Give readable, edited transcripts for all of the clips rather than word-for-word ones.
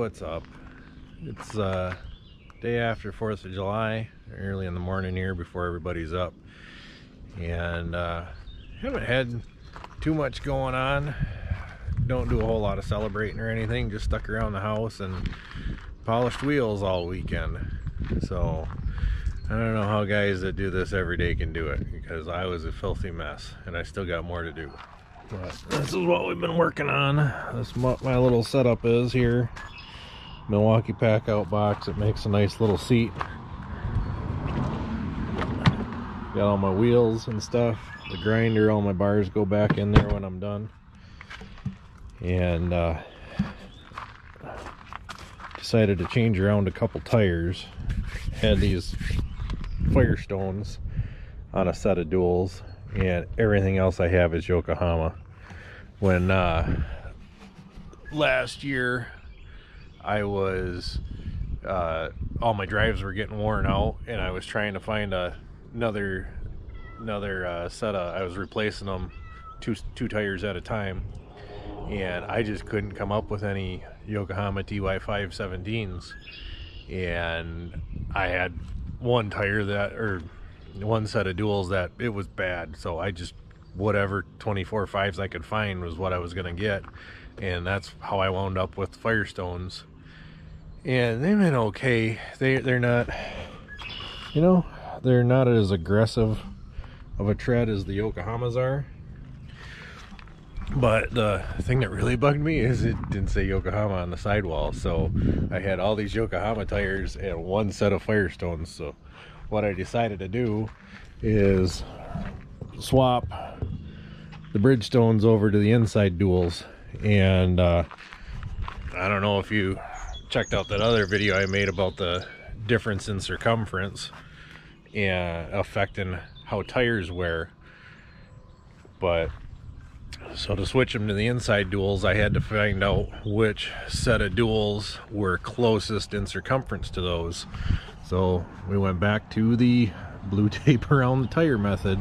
what's up? It's day after 4th of July, early in the morning here before everybody's up, and haven't had too much going on. Don't do a whole lot of celebrating or anything, just stuck around the house and polished wheels all weekend. So I don't know how guys that do this every day can do it, because I was a filthy mess and I still got more to do. But this is what we've been working on. This is what my little setup is here. Milwaukee pack out box. It makes a nice little seat. Got all my wheels and stuff. The grinder, all my bars go back in there when I'm done. And decided to change around a couple tires. Had these Firestones on a set of duals, and everything else I have is Yokohama. When last year I was all my drives were getting worn out, and I was trying to find another set of, I was replacing them two tires at a time, and I just couldn't come up with any Yokohama TY517s. And I had one tire that, or one set of duals that it was bad, so I just, whatever 24.5s I could find was what I was gonna get, and that's how I wound up with Firestones. And they've been okay. They're not, you know, they're not as aggressive of a tread as the Yokohamas are. But the thing that really bugged me is it didn't say Yokohama on the sidewall. So I had all these Yokohama tires and one set of Firestones. So what I decided to do is swap the Bridgestones over to the inside duals. And I don't know if you checked out that other video I made about the difference in circumference and affecting how tires wear. But so to switch them to the inside duals, I had to find out which set of duals were closest in circumference to those. So we went back to the blue tape around the tire method,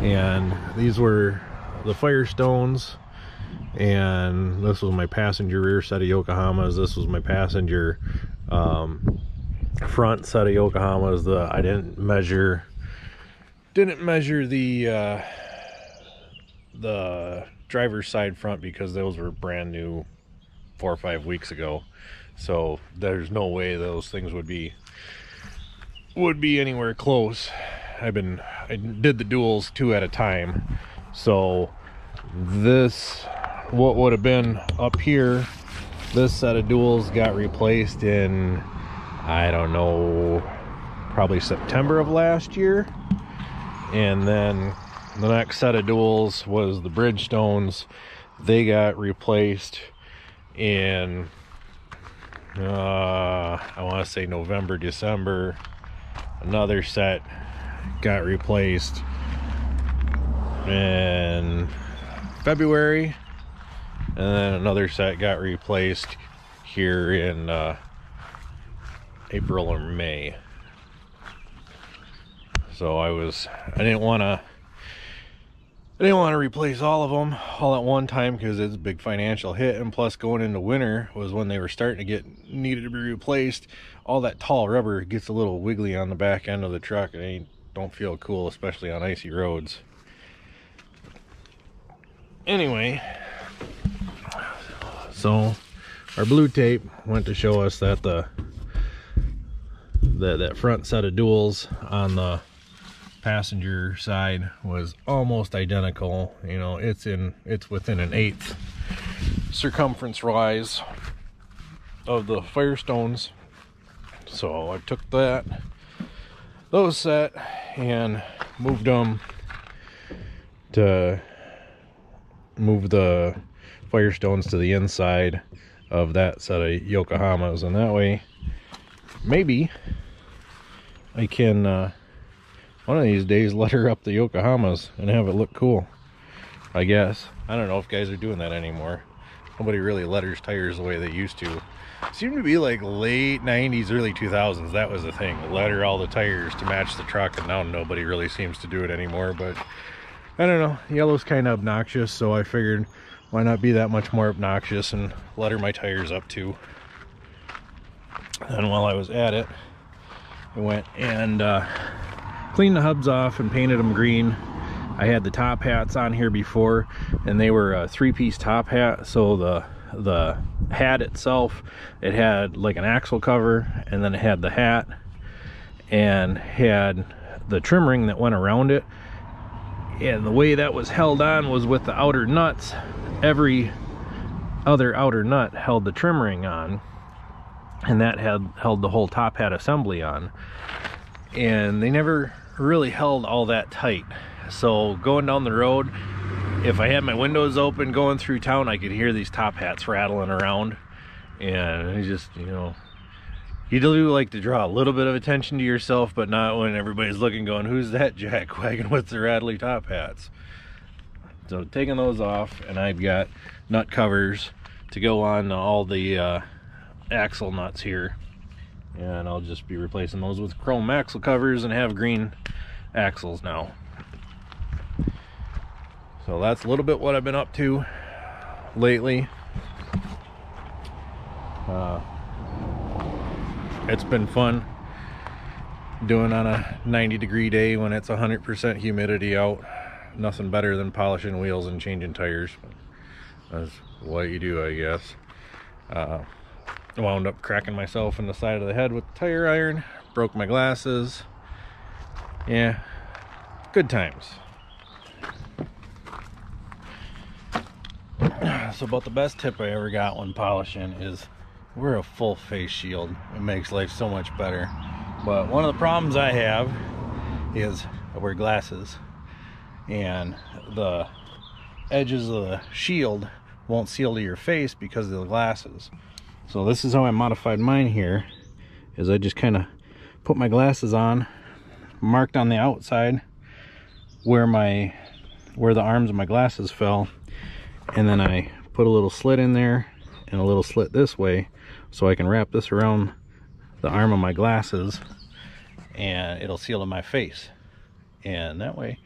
and these were the Firestones, and this was my passenger rear set of Yokohamas. This was my passenger front set of Yokohamas. I didn't measure the driver's side front because those were brand new 4 or 5 weeks ago, so there's no way those things would be anywhere close. I did the duals 2 at a time, so this, what would have been up here, this set of duals got replaced in, I don't know, probably September of last year. And then the next set of duals was the Bridgestones. They got replaced in I want to say November, December. Another set got replaced in February, and then another set got replaced here in April or May. So I didn't want to replace all of them all at one time because it's a big financial hit, and plus going into winter was when they were starting to needed to be replaced. All that tall rubber gets a little wiggly on the back end of the truck, and it don't feel cool, especially on icy roads. Anyway, so our blue tape went to show us that that front set of duals on the passenger side was almost identical. You know, it's within an 1/8 circumference rise of the Firestones. So I took those set and moved them to move the Firestones to the inside of that set of Yokohamas, and that way maybe I can one of these days letter up the Yokohamas and have it look cool, I guess. I don't know if guys are doing that anymore. Nobody really letters tires the way they used to. It seemed to be like late 90s, early 2000s, that was the thing. Letter all the tires to match the truck, and now nobody really seems to do it anymore. But I don't know, yellow's kind of obnoxious, so I figured why not be that much more obnoxious and letter my tires up too. And while I was at it, I went and cleaned the hubs off and painted them green. I had the top hats on here before, and they were a 3-piece top hat. So the hat itself, it had like an axle cover, and then it had the hat and had the trim ring that went around it. And the way that was held on was with the outer nuts. Every other outer nut held the trim ring on, and that held the whole top hat assembly on. And they never really held all that tight. So going down the road, if I had my windows open going through town, I could hear these top hats rattling around. And it's just, you know, you do like to draw a little bit of attention to yourself, but not when everybody's looking going, who's that jackwagon with the rattly top hats? So taking those off, and I've got nut covers to go on all the axle nuts here, and I'll just be replacing those with chrome axle covers and have green axles now. So that's a little bit what I've been up to lately. It's been fun doing on a 90-degree day when it's 100% humidity out. Nothing better than polishing wheels and changing tires. That's what you do, I guess. Wound up cracking myself in the side of the head with the tire iron. Broke my glasses. Yeah, good times. So about the best tip I ever got when polishing is wear a full face shield. It makes life so much better. But one of the problems I have is I wear glasses, and the edges of the shield won't seal to your face because of the glasses. So this is how I modified mine here, is I just kind of put my glasses on, marked on the outside where the arms of my glasses fell, and then I put a little slit in there and a little slit this way, so I can wrap this around the arm of my glasses and it'll seal to my face. And that way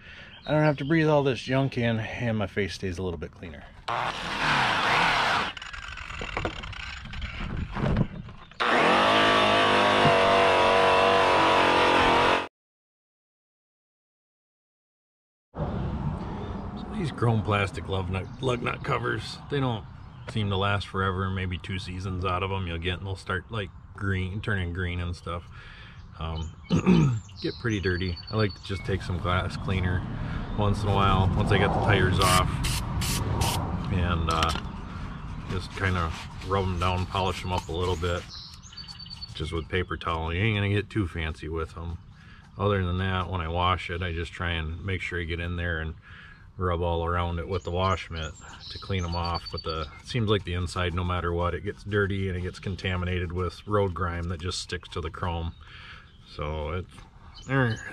I don't have to breathe all this junk in, and my face stays a little bit cleaner. These chrome plastic lug nut covers, they don't seem to last forever. Maybe 2 seasons out of them you'll get, and they'll start like turning green and stuff. Get pretty dirty. I like to just take some glass cleaner once in a while once I get the tires off, and just kind of rub them down, polish them up a little bit, just with paper towel. You ain't gonna get too fancy with them. Other than that, when I wash it, I just try and make sure I get in there and rub all around it with the wash mitt to clean them off. But it seems like the inside, no matter what, it gets dirty and it gets contaminated with road grime that just sticks to the chrome. So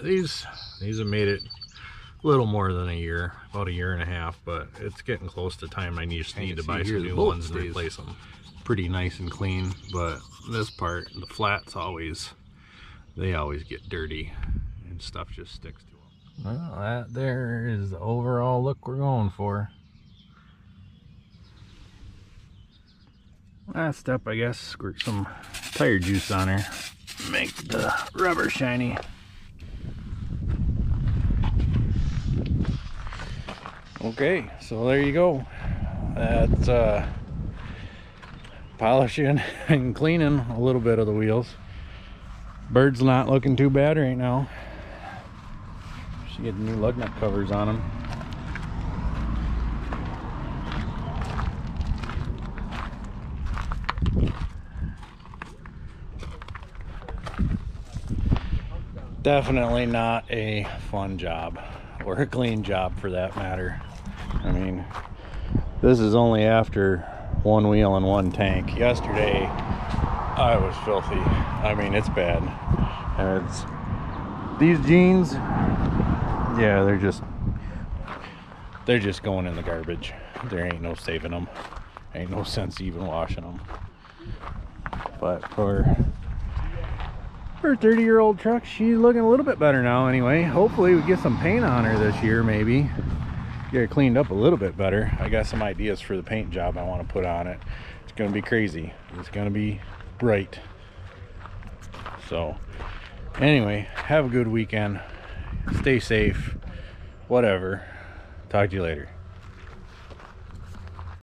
these have made it a little more than a year, about 1.5 years, but it's getting close to time I need to buy some new ones and replace them. Pretty nice and clean, but this part, the flats, they always get dirty and stuff just sticks to them. Well, that there is the overall look we're going for. Last step, I guess, squirt some tire juice on her, make the rubber shiny. Okay, so there you go. That's polishing and cleaning a little bit of the wheels. Bird's not looking too bad right now. Should get new lug nut covers on them. Definitely not a fun job, or a clean job for that matter. I mean, this is only after 1 wheel and 1 tank. Yesterday I was filthy. I mean, it's bad. And these jeans, yeah, they're just going in the garbage. There ain't no saving them. Ain't no sense even washing them. But for her 30-year-old truck, she's looking a little bit better now anyway. Hopefully we get some paint on her this year, maybe get her cleaned up a little bit better. I got some ideas for the paint job I want to put on it. It's gonna be crazy. It's gonna be bright. So anyway, have a good weekend, stay safe, whatever. Talk to you later.